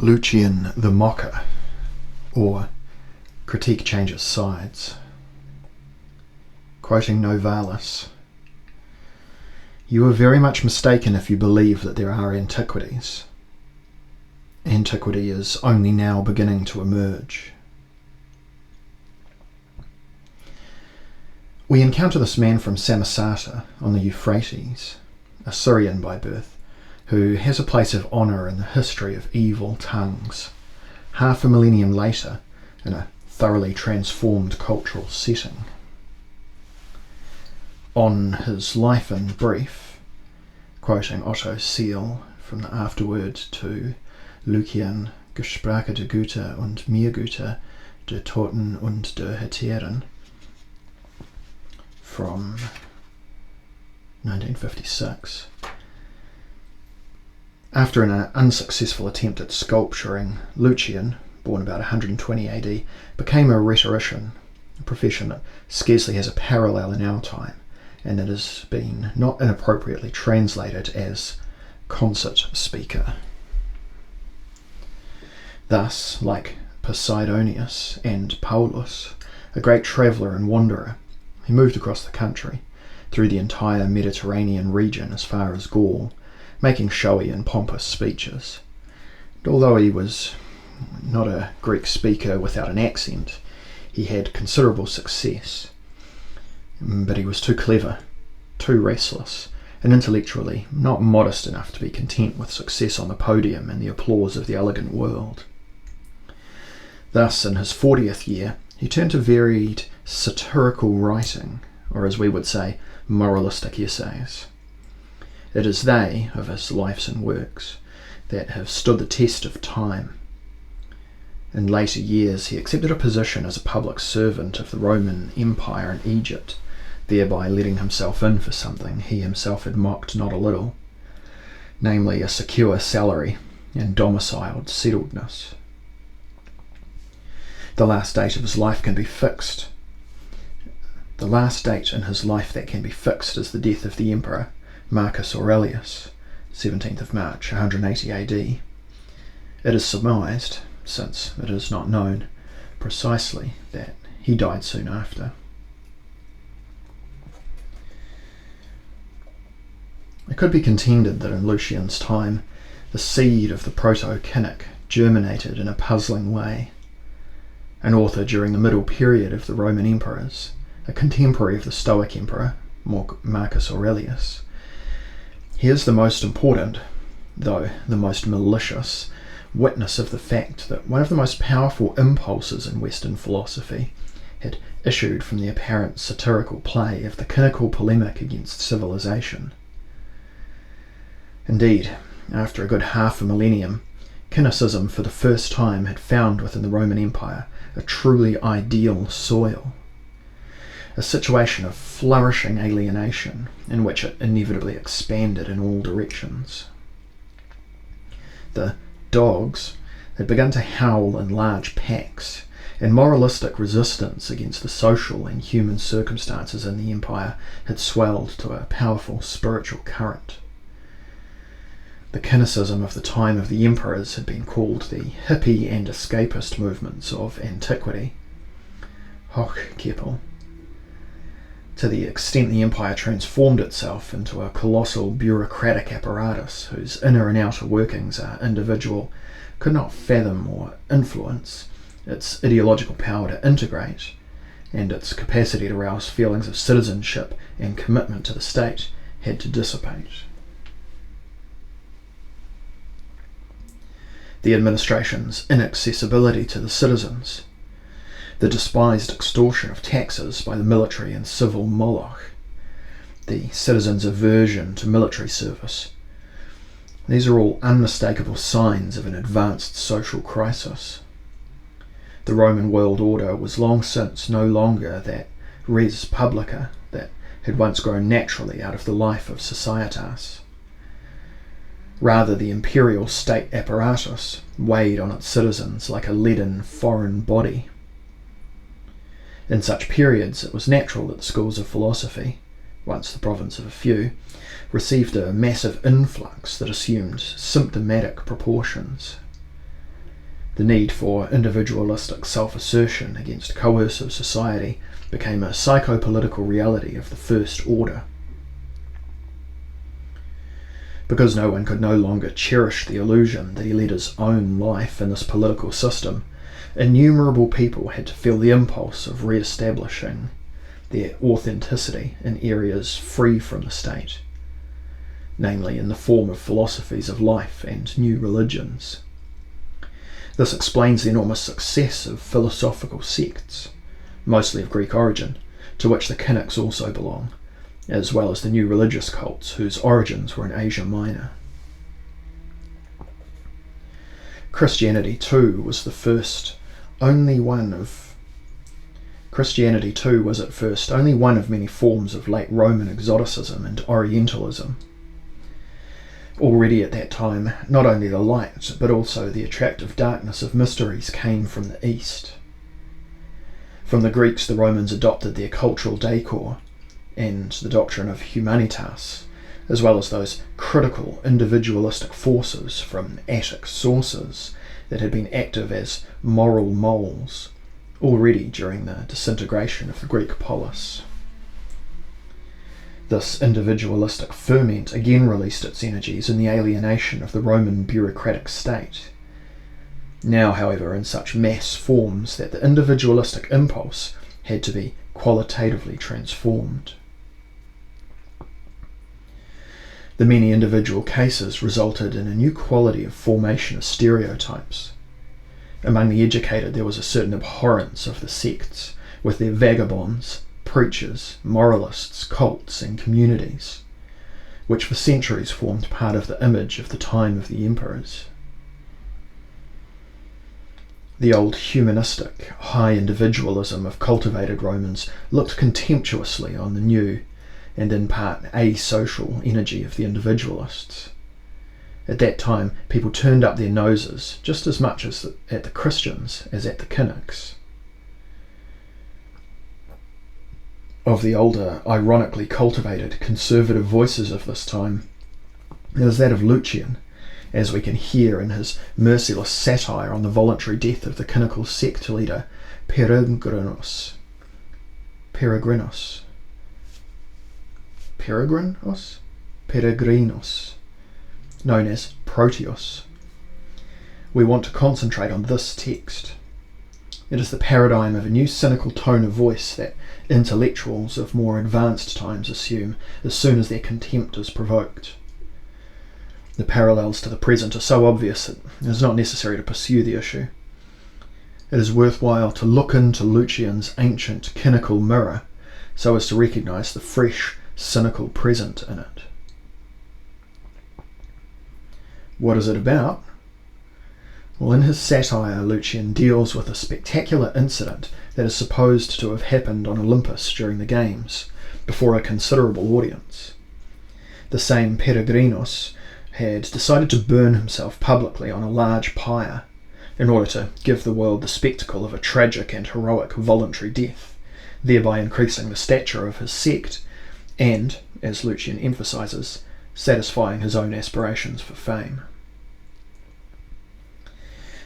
Lucian the Mocker, or Critique Changes Sides. Quoting Novalis, "You are very much mistaken if you believe that there are antiquities. Antiquity is only now beginning to emerge." We encounter this man from Samosata on the Euphrates, a Syrian by birth, who has a place of honour in the history of evil tongues, half a millennium later in a thoroughly transformed cultural setting. On his life in brief, quoting Otto Seal from the afterword to Lucian, Gespräche der Güter und Meergüter, der Toten und der Heteren, from 1956. After an unsuccessful attempt at sculpturing, Lucian, born about 120 AD, became a rhetorician, a profession that scarcely has a parallel in our time, and that has been not inappropriately translated as concert speaker. Thus, like Posidonius and Paulus, a great traveller and wanderer, he moved across the country, through the entire Mediterranean region as far as Gaul, making showy and pompous speeches. And although he was not a Greek speaker without an accent, he had considerable success. But he was too clever, too restless, and intellectually not modest enough to be content with success on the podium and the applause of the elegant world. Thus, in his 40th year, he turned to varied satirical writing, or as we would say, moralistic essays. It is they, of his lives and works, that have stood the test of time. In later years he accepted a position as a public servant of the Roman Empire in Egypt, thereby letting himself in for something he himself had mocked not a little, namely a secure salary and domiciled settledness. The last date of his life can be fixed. The last date in his life that can be fixed is the death of the emperor, Marcus Aurelius, 17th of March, 180 AD. It is surmised, since it is not known precisely, that he died soon after. It could be contended that in Lucian's time, the seed of the proto-Cynic germinated in a puzzling way. An author during the middle period of the Roman emperors, a contemporary of the Stoic emperor, Marcus Aurelius, he is the most important, though the most malicious, witness of the fact that one of the most powerful impulses in Western philosophy had issued from the apparent satirical play of the Cynical polemic against civilization. Indeed, after a good half a millennium, Cynicism for the first time had found within the Roman Empire a truly ideal soil, a situation of flourishing alienation in which it inevitably expanded in all directions. The dogs had begun to howl in large packs, and moralistic resistance against the social and human circumstances in the empire had swelled to a powerful spiritual current. The cynicism of the time of the emperors had been called the hippie and escapist movements of antiquity, Hochkippel. To the extent the empire transformed itself into a colossal bureaucratic apparatus whose inner and outer workings our individual could not fathom or influence, its ideological power to integrate, and its capacity to rouse feelings of citizenship and commitment to the state had to dissipate. The administration's inaccessibility to the citizens, the despised extortion of taxes by the military and civil Moloch, the citizens' aversion to military service. These are all unmistakable signs of an advanced social crisis. The Roman world order was long since no longer that res publica that had once grown naturally out of the life of societas. Rather, the imperial state apparatus weighed on its citizens like a leaden foreign body. In such periods, it was natural that the schools of philosophy, once the province of a few, received a massive influx that assumed symptomatic proportions. The need for individualistic self-assertion against coercive society became a psychopolitical reality of the first order. Because no one could no longer cherish the illusion that he led his own life in this political system, innumerable people had to feel the impulse of re-establishing their authenticity in areas free from the state, namely in the form of philosophies of life and new religions. This explains the enormous success of philosophical sects, mostly of Greek origin, to which the Cynics also belong, as well as the new religious cults whose origins were in Asia Minor. Christianity too was at first only one of many forms of late Roman exoticism and Orientalism. Already at that time, not only the light, but also the attractive darkness of mysteries came from the East. From the Greeks, the Romans adopted their cultural decor and the doctrine of humanitas, as well as those critical individualistic forces from Attic sources that had been active as moral moles already during the disintegration of the Greek polis. This individualistic ferment again released its energies in the alienation of the Roman bureaucratic state, now however in such mass forms that the individualistic impulse had to be qualitatively transformed. The many individual cases resulted in a new quality of formation of stereotypes. Among the educated there was a certain abhorrence of the sects, with their vagabonds, preachers, moralists, cults and communities, which for centuries formed part of the image of the time of the emperors. The old humanistic, high individualism of cultivated Romans looked contemptuously on the new and in part asocial energy of the individualists. At that time, people turned up their noses just as much at the Christians as at the Cynics. Of the older, ironically cultivated, conservative voices of this time, there was that of Lucian, as we can hear in his merciless satire on the voluntary death of the Cynical sect leader Peregrinos, known as Proteus. We want to concentrate on this text. It is the paradigm of a new cynical tone of voice that intellectuals of more advanced times assume as soon as their contempt is provoked. The parallels to the present are so obvious that it is not necessary to pursue the issue. It is worthwhile to look into Lucian's ancient cynical mirror so as to recognise the fresh, cynical present in it. What is it about? Well, in his satire, Lucian deals with a spectacular incident that is supposed to have happened on Olympus during the Games, before a considerable audience. The same Peregrinos had decided to burn himself publicly on a large pyre in order to give the world the spectacle of a tragic and heroic voluntary death, thereby increasing the stature of his sect and, as Lucian emphasises, satisfying his own aspirations for fame.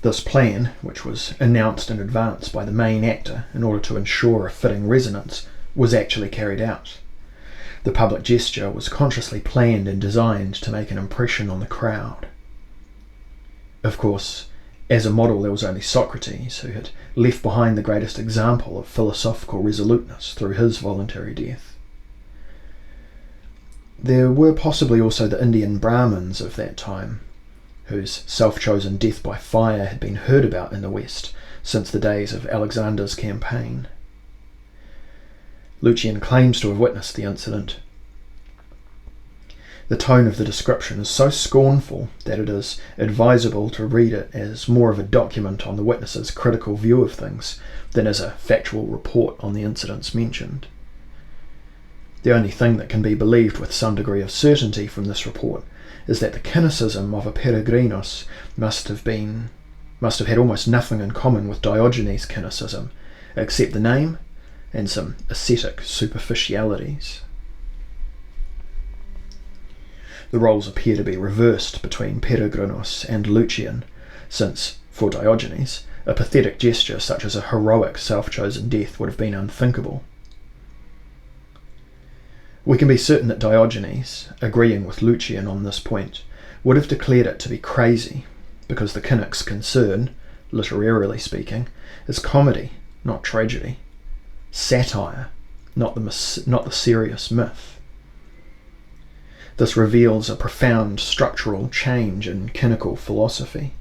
This plan, which was announced in advance by the main actor in order to ensure a fitting resonance, was actually carried out. The public gesture was consciously planned and designed to make an impression on the crowd. Of course, as a model there was only Socrates, who had left behind the greatest example of philosophical resoluteness through his voluntary death. There were possibly also the Indian Brahmins of that time, whose self-chosen death by fire had been heard about in the West since the days of Alexander's campaign. Lucian claims to have witnessed the incident. The tone of the description is so scornful that it is advisable to read it as more of a document on the witness's critical view of things than as a factual report on the incidents mentioned. The only thing that can be believed with some degree of certainty from this report is that the cynicism of a Peregrinos must have had almost nothing in common with Diogenes' cynicism, except the name and some ascetic superficialities. The roles appear to be reversed between Peregrinos and Lucian, since For Diogenes, a pathetic gesture such as a heroic self-chosen death would have been unthinkable. We can be certain that Diogenes, agreeing with Lucian on this point, would have declared it to be crazy, because the Cynics' concern, literarily speaking, is comedy, not tragedy, satire, not the serious myth. This reveals a profound structural change in Cynical philosophy.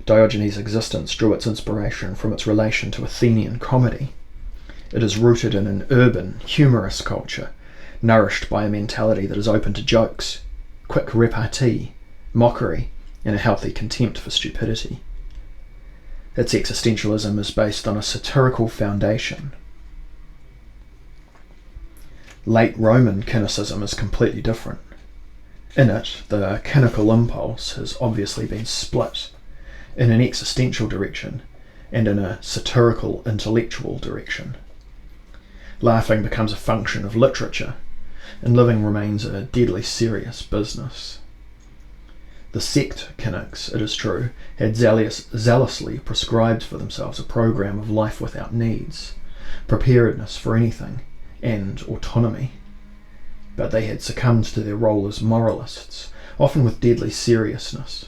Diogenes' existence drew its inspiration from its relation to Athenian comedy. It is rooted in an urban, humorous culture, nourished by a mentality that is open to jokes, quick repartee, mockery, and a healthy contempt for stupidity. Its existentialism is based on a satirical foundation. Late Roman Cynicism is completely different. In it, the cynical impulse has obviously been split in an existential direction and in a satirical intellectual direction. Laughing becomes a function of literature, and living remains a deadly serious business. The sect Cynics, it is true, had zealously prescribed for themselves a program of life without needs, preparedness for anything, and autonomy. But they had succumbed to their role as moralists, often with deadly seriousness.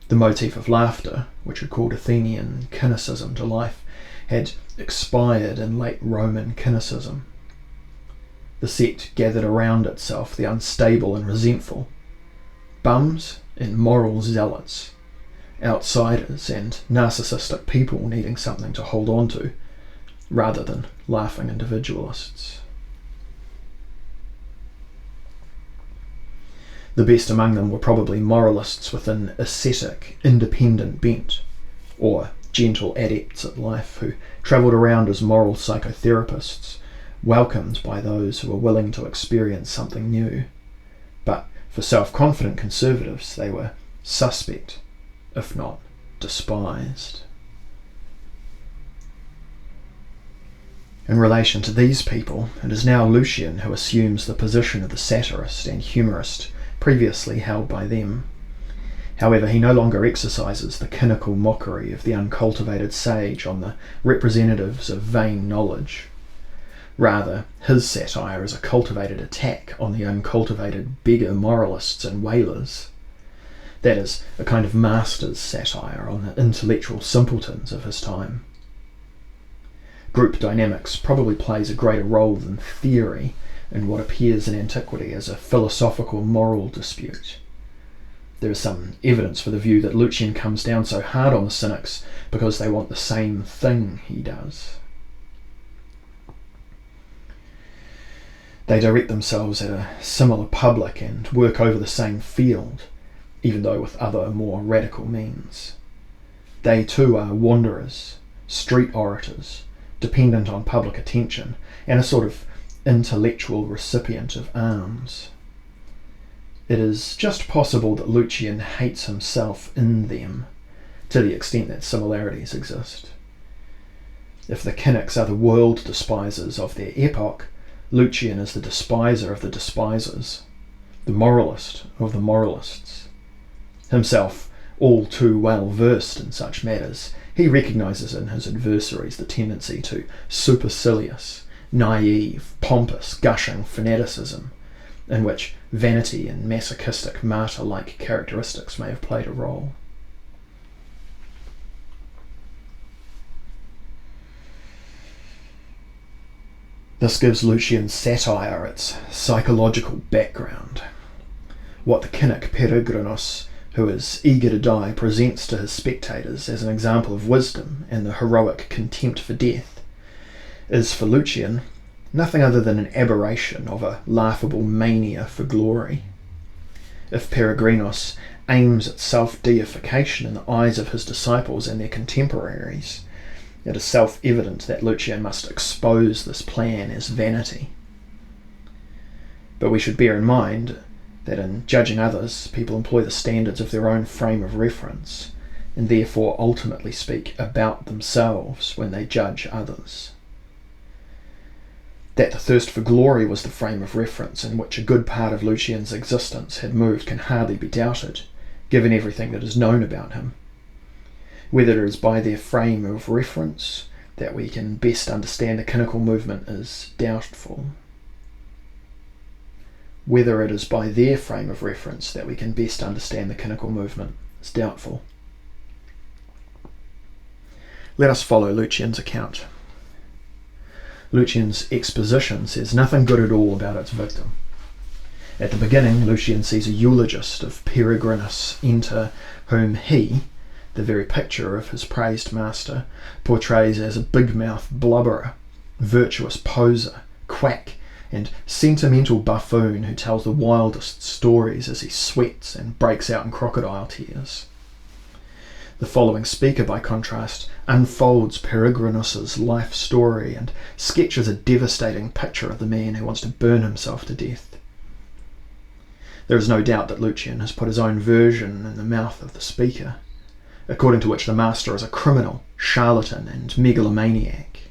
The motif of laughter, which had called Athenian cynicism to life, had expired in late Roman cynicism. The sect gathered around itself the unstable and resentful, bums and moral zealots, outsiders and narcissistic people needing something to hold on to, rather than laughing individualists. The best among them were probably moralists with an ascetic, independent bent, or gentle adepts at life who travelled around as moral psychotherapists, welcomed by those who were willing to experience something new. But for self-confident conservatives, they were suspect, if not despised. In relation to these people, it is now Lucian who assumes the position of the satirist and humorist previously held by them. However, he no longer exercises the cynical mockery of the uncultivated sage on the representatives of vain knowledge. Rather, his satire is a cultivated attack on the uncultivated beggar moralists and wailers. That is, a kind of master's satire on the intellectual simpletons of his time. Group dynamics probably plays a greater role than theory in what appears in antiquity as a philosophical moral dispute. There is some evidence for the view that Lucian comes down so hard on the Cynics because they want the same thing he does. They direct themselves at a similar public and work over the same field, even though with other, more radical means. They too are wanderers, street orators, dependent on public attention, and a sort of intellectual recipient of alms. It is just possible that Lucian hates himself in them, to the extent that similarities exist. If the Cynics are the world despisers of their epoch, Lucian is the despiser of the despisers, the moralist of the moralists. Himself all too well versed in such matters, he recognises in his adversaries the tendency to supercilious, naive, pompous, gushing fanaticism, in which vanity and masochistic martyr-like characteristics may have played a role. This gives Lucian's satire its psychological background. What the Cynic Peregrinus, who is eager to die, presents to his spectators as an example of wisdom and the heroic contempt for death, is for Lucian nothing other than an aberration of a laughable mania for glory. If Peregrinus aims at self-deification in the eyes of his disciples and their contemporaries, it is self-evident that Lucian must expose this plan as vanity. But we should bear in mind that in judging others, people employ the standards of their own frame of reference, and therefore ultimately speak about themselves when they judge others. That the thirst for glory was the frame of reference in which a good part of Lucian's existence had moved can hardly be doubted, given everything that is known about him. Whether it is by their frame of reference that we can best understand the Cynical movement is doubtful. Whether it is by their frame of reference that we can best understand the Cynical movement is doubtful. Let us follow Lucian's account. Lucian's exposition says nothing good at all about its victim. At the beginning, Lucian sees a eulogist of Peregrinus enter, whom he, the very picture of his praised master, portrays as a big-mouthed blubberer, virtuous poser, quack, and sentimental buffoon who tells the wildest stories as he sweats and breaks out in crocodile tears. The following speaker, by contrast, unfolds Peregrinus's life story and sketches a devastating picture of the man who wants to burn himself to death. There is no doubt that Lucian has put his own version in the mouth of the speaker, according to which the master is a criminal, charlatan, and megalomaniac.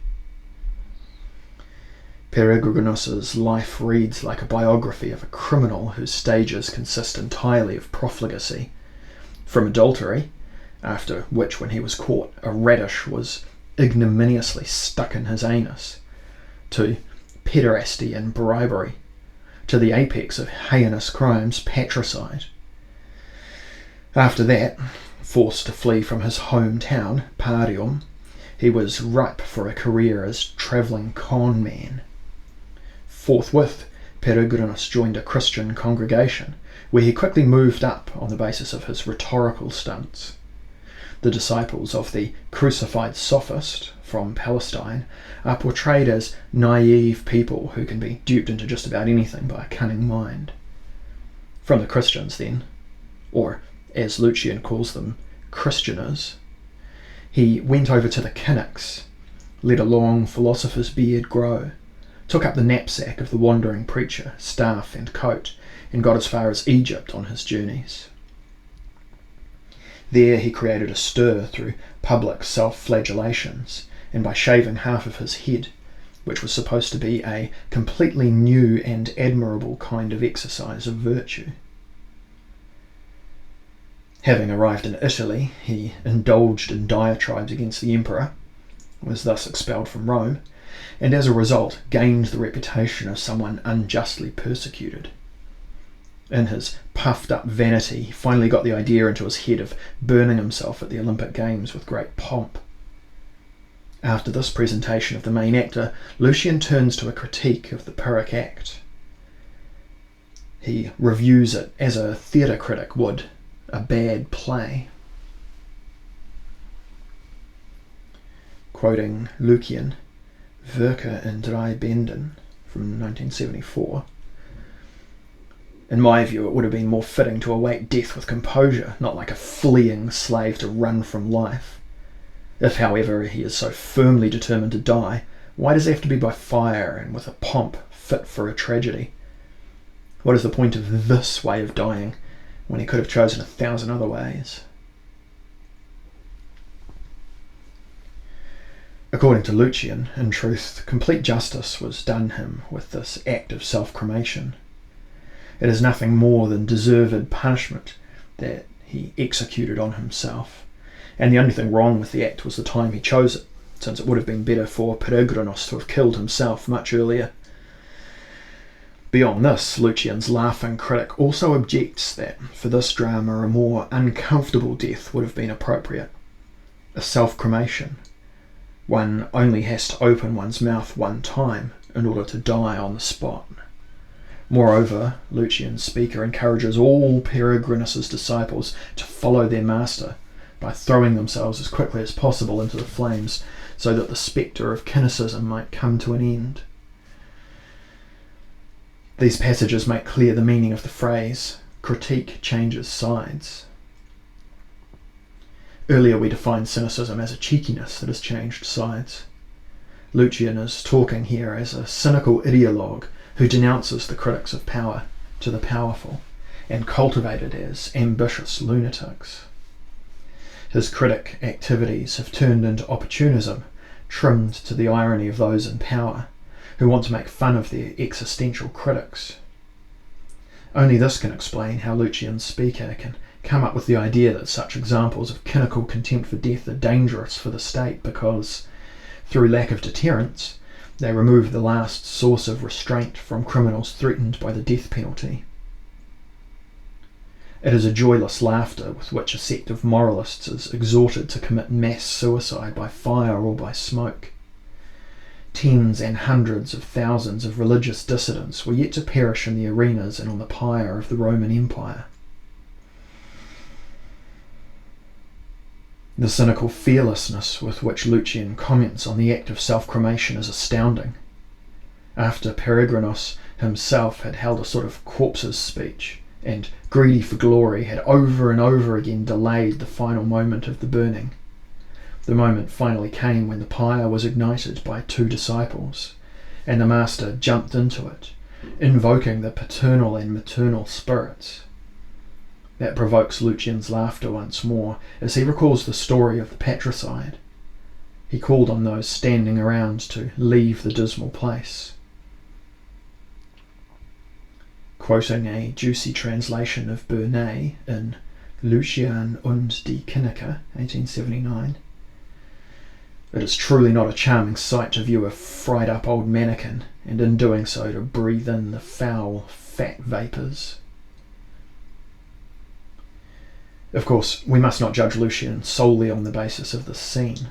Peregrinus's life reads like a biography of a criminal whose stages consist entirely of profligacy, from adultery, after which, when he was caught, a radish was ignominiously stuck in his anus, to pederasty and bribery, to the apex of heinous crimes, patricide. After that, forced to flee from his hometown, Parium, he was ripe for a career as travelling con man. Forthwith, Peregrinus joined a Christian congregation, where he quickly moved up on the basis of his rhetorical stunts. The disciples of the crucified sophist from Palestine are portrayed as naive people who can be duped into just about anything by a cunning mind. From the Christians, then, or as Lucian calls them, Christianers, he went over to the Cynics, let a long philosopher's beard grow, took up the knapsack of the wandering preacher, staff and coat, and got as far as Egypt on his journeys. There he created a stir through public self-flagellations, and by shaving half of his head, which was supposed to be a completely new and admirable kind of exercise of virtue. Having arrived in Italy, he indulged in diatribes against the emperor, was thus expelled from Rome, and as a result gained the reputation of someone unjustly persecuted. In his puffed-up vanity, he finally got the idea into his head of burning himself at the Olympic Games with great pomp. After this presentation of the main actor, Lucian turns to a critique of the Pyrrhic Act. He reviews it as a theatre critic would a bad play. Quoting Lucian, Werke in Drei Bänden from 1974, in my view, it would have been more fitting to await death with composure, not like a fleeing slave to run from life. If, however, he is so firmly determined to die, why does it have to be by fire and with a pomp fit for a tragedy? What is the point of this way of dying, when he could have chosen 1,000 other ways? According to Lucian, in truth, complete justice was done him with this act of self-cremation. It is nothing more than deserved punishment that he executed on himself, and the only thing wrong with the act was the time he chose it, since it would have been better for Peregrinus to have killed himself much earlier. Beyond this, Lucian's laughing critic also objects that for this drama a more uncomfortable death would have been appropriate, a self-cremation. One only has to open one's mouth one time in order to die on the spot. Moreover, Lucian's speaker encourages all Peregrinus's disciples to follow their master by throwing themselves as quickly as possible into the flames so that the spectre of cynicism might come to an end. These passages make clear the meaning of the phrase, critique changes sides. Earlier we defined cynicism as a cheekiness that has changed sides. Lucian is talking here as a cynical ideologue who denounces the critics of power to the powerful and cultivated as ambitious lunatics. His critic activities have turned into opportunism, trimmed to the irony of those in power, who want to make fun of their existential critics. Only this can explain how Lucian's speaker can come up with the idea that such examples of cynical contempt for death are dangerous for the state because, through lack of deterrence, they remove the last source of restraint from criminals threatened by the death penalty. It is a joyless laughter with which a sect of moralists is exhorted to commit mass suicide by fire or by smoke. Tens and hundreds of thousands of religious dissidents were yet to perish in the arenas and on the pyre of the Roman Empire. The cynical fearlessness with which Lucian comments on the act of self-cremation is astounding. After Peregrinus himself had held a sort of corpse's speech, and, greedy for glory, had over and over again delayed the final moment of the burning. The moment finally came when the pyre was ignited by 2 disciples, and the master jumped into it, invoking the paternal and maternal spirits. That provokes Lucian's laughter once more, as he recalls the story of the patricide. He called on those standing around to leave the dismal place. Quoting a juicy translation of Burnet in Lucian und die Cyniker, 1879, "It is truly not a charming sight to view a fried-up old mannequin, and in doing so to breathe in the foul, fat vapours." Of course, we must not judge Lucian solely on the basis of this scene.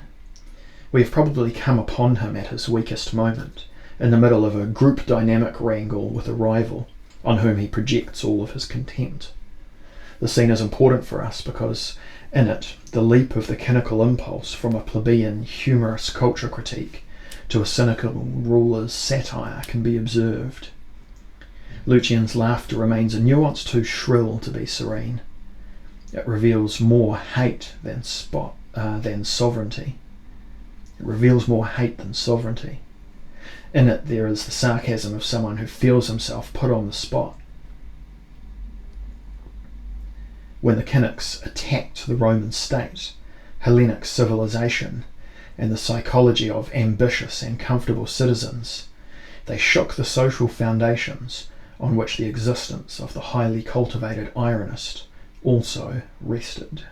We have probably come upon him at his weakest moment, in the middle of a group dynamic wrangle with a rival, on whom he projects all of his contempt. The scene is important for us because in it the leap of the cynical impulse from a plebeian humorous culture critique to a cynical ruler's satire can be observed. Lucian's laughter remains a nuance too shrill to be serene. It reveals more hate than sovereignty. It reveals more hate than sovereignty. In it there is the sarcasm of someone who feels himself put on the spot. When the Cynics attacked the Roman state, Hellenic civilization, and the psychology of ambitious and comfortable citizens, they shook the social foundations on which the existence of the highly cultivated ironist also rested.